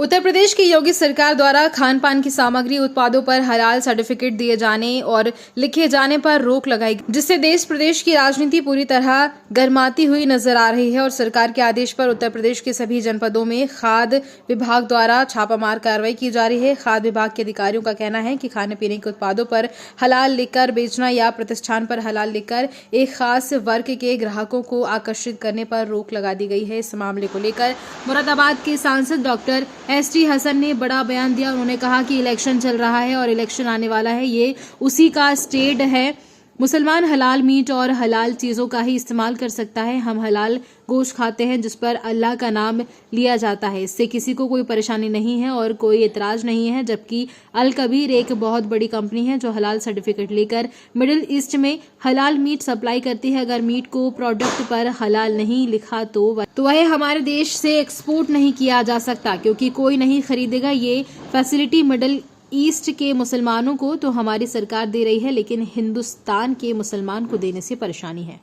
उत्तर प्रदेश की योगी सरकार द्वारा खान पान की सामग्री उत्पादों पर हलाल सर्टिफिकेट दिए जाने और लिखे जाने पर रोक लगाई गई, जिससे देश प्रदेश की राजनीति पूरी तरह गर्माती हुई नजर आ रही है। और सरकार के आदेश पर उत्तर प्रदेश के सभी जनपदों में खाद्य विभाग द्वारा छापामार कार्रवाई की जा रही है। खाद्य विभाग के अधिकारियों का कहना है कि खाने पीने के उत्पादों पर हलाल लिखकर बेचना या प्रतिष्ठान पर हलाल लिखकर एक खास वर्ग के ग्राहकों को आकर्षित करने पर रोक लगा दी गई है। इस मामले को लेकर मुरादाबाद के सांसद डॉक्टर एसटी हसन ने बड़ा बयान दिया। उन्होंने कहा कि इलेक्शन चल रहा है और इलेक्शन आने वाला है, ये उसी का स्टेट है। मुसलमान हलाल मीट और हलाल चीजों का ही इस्तेमाल कर सकता है। हम हलाल गोश्त खाते हैं जिस पर अल्लाह का नाम लिया जाता है, इससे किसी को कोई परेशानी नहीं है और कोई एतराज नहीं है। जबकि अल कबीर एक बहुत बड़ी कंपनी है जो हलाल सर्टिफिकेट लेकर मिडिल ईस्ट में हलाल मीट सप्लाई करती है। अगर मीट को प्रोडक्ट पर हलाल नहीं लिखा तो वह हमारे देश से एक्सपोर्ट नहीं किया जा सकता, क्योंकि कोई नहीं खरीदेगा। ये फैसिलिटी मिडिल ईस्ट के मुसलमानों को तो हमारी सरकार दे रही है, लेकिन हिंदुस्तान के मुसलमान को देने से परेशानी है।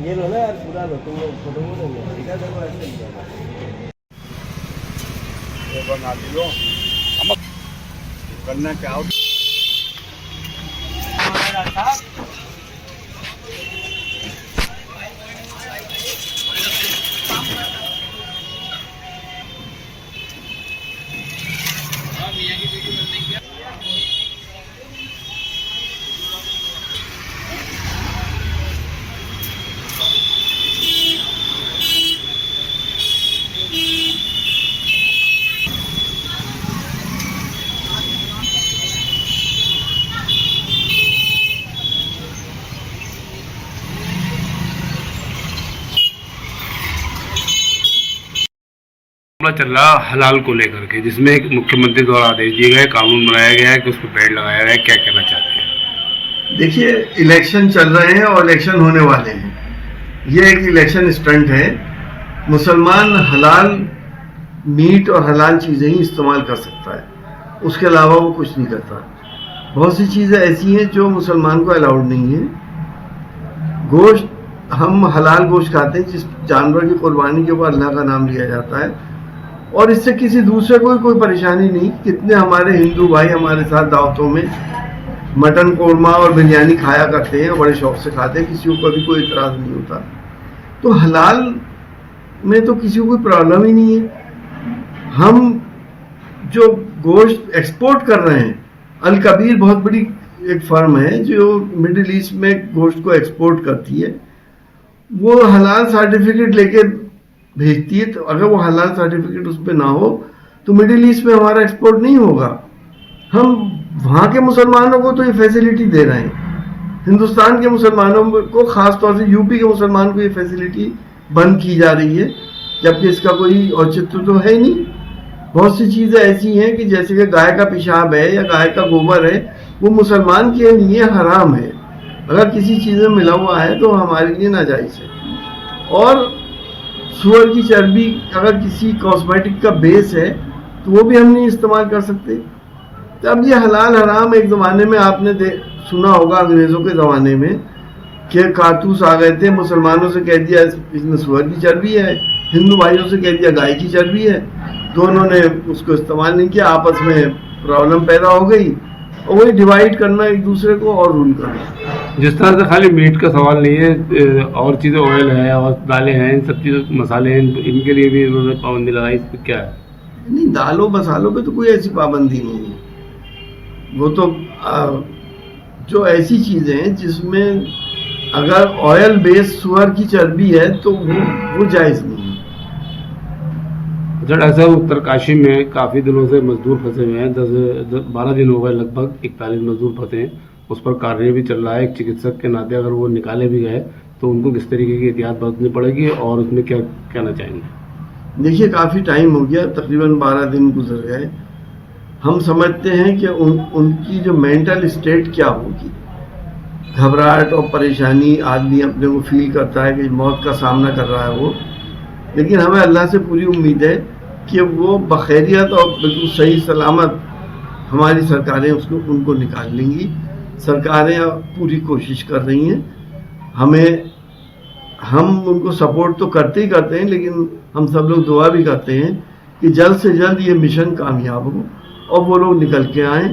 ये लो ना यार, पूरा लो, तुम लोग फोटो वो लेंगे, ठीक है? देखो ऐसे लिखा है, ये बना दियो हम करना क्या हो हमारा साहब। मियां की वीडियो बन नहीं किया। चल रहा हलाल को लेकर के, जिसमें मुख्यमंत्री द्वारा आदेश दिए गए, कानून बनाया गया है कि उस पर पेड़ लगाया गया है, क्या कहना चाहते हैं? देखिए, इलेक्शन चल रहे हैं और इलेक्शन होने वाले हैं। ये एक इलेक्शन स्टंट है। मुसलमान हलाल मीट और हलाल चीज़ें ही इस्तेमाल कर सकता है, उसके अलावा वो कुछ नहीं करता। बहुत सी चीज़ें ऐसी हैं जो मुसलमान को अलाउड नहीं है। गोश्त, हम हलाल गोश्त खाते हैं जिस जानवर की कुर्बानी के ऊपर अल्लाह का नाम लिया जाता है, और इससे किसी दूसरे को कोई परेशानी नहीं। कितने हमारे हिंदू भाई हमारे साथ दावतों में मटन कोरमा और बिरयानी खाया करते हैं, बड़े शौक से खाते हैं, किसी को कभी कोई इतराज़ नहीं होता। तो हलाल में तो किसी को कोई प्रॉब्लम ही नहीं है। हम जो गोश्त एक्सपोर्ट कर रहे हैं, अल कबीर बहुत बड़ी एक फर्म है जो मिडिल ईस्ट में गोश्त को एक्सपोर्ट करती है, वो हलाल सर्टिफिकेट लेके भेजती है। तो अगर वो हलाल सर्टिफिकेट उस पर ना हो तो मिडिल ईस्ट में हमारा एक्सपोर्ट नहीं होगा। हम वहाँ के मुसलमानों को तो ये फैसिलिटी दे रहे हैं, हिंदुस्तान के मुसलमानों को, खास तौर से यूपी के मुसलमान को ये फैसिलिटी बंद की जा रही है, जबकि इसका कोई औचित्य तो है नहीं। बहुत सी चीज़ें ऐसी हैं कि जैसे कि गाय का पेशाब है या गाय का गोबर है, वो मुसलमान के लिए हराम है। अगर किसी चीज़ में मिला हुआ है तो हमारे लिए नाजायज़ है। और सूअर की चर्बी अगर किसी कॉस्मेटिक का बेस है तो वो भी हम नहीं इस्तेमाल कर सकते। तो अब ये हलाल हराम, एक ज़माने में आपने सुना होगा अंग्रेज़ों के ज़माने में कि कारतूस आ गए थे, मुसलमानों से कह दिया इसमें सूअर की चर्बी है, हिंदू भाइयों से कह दिया गाय की चर्बी है, दोनों ने उसको इस्तेमाल नहीं किया, आपस में प्रॉब्लम पैदा हो गई और वही डिवाइड करना एक दूसरे को और रूल करना। जिस तरह से खाली मीट का सवाल नहीं है, और चीज़ें ऑयल है और दालें हैं, इन सब चीज़ों मसाले हैं, इनके लिए भी उन्होंने पाबंदी लगाई। इस पर क्या है? नहीं, दालों मसालों पे तो कोई ऐसी पाबंदी नहीं है। वो तो जो ऐसी चीज़ें हैं जिसमें अगर ऑयल बेस्ड सुअर की चर्बी है तो वो जायज़ नहीं है। डॉक्टर साहब, उत्तरकाशी में काफ़ी दिनों से मजदूर फंसे हुए हैं। 12 दिन हो गए, लगभग 41 मजदूर फंसे हैं। उस पर कार्य भी चल रहा है। एक चिकित्सक के नाते अगर वो निकाले भी गए तो उनको किस तरीके की एहतियात बरतनी पड़ेगी और उसमें क्या कहना चाहेंगे? देखिए, काफ़ी टाइम हो गया, तकरीबन 12 दिन गुजर गए। हम समझते हैं कि उनकी जो मेंटल स्टेट क्या होगी, घबराहट और परेशानी आदमी अपने को फील करता है कि मौत का सामना कर रहा है वो, लेकिन हमें अल्लाह से पूरी उम्मीद है कि वो बखैरियत और बिल्कुल सही सलामत हमारी सरकारें उनको निकाल लेंगी। सरकारें पूरी कोशिश कर रही हैं। हम उनको सपोर्ट तो करते ही करते हैं, लेकिन हम सब लोग दुआ भी करते हैं कि जल्द से जल्द ये मिशन कामयाब हो और वो लोग निकल के आएँ।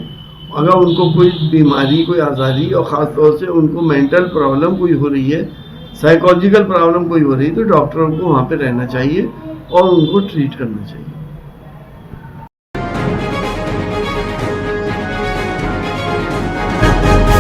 अगर उनको कोई बीमारी, कोई आज़ादी और ख़ास तौर से उनको मेंटल प्रॉब्लम कोई हो रही है, साइकोलॉजिकल प्रॉब्लम कोई हो रही है, तो डॉक्टरों को वहाँ पे रहना चाहिए और उनको ट्रीट करना चाहिए।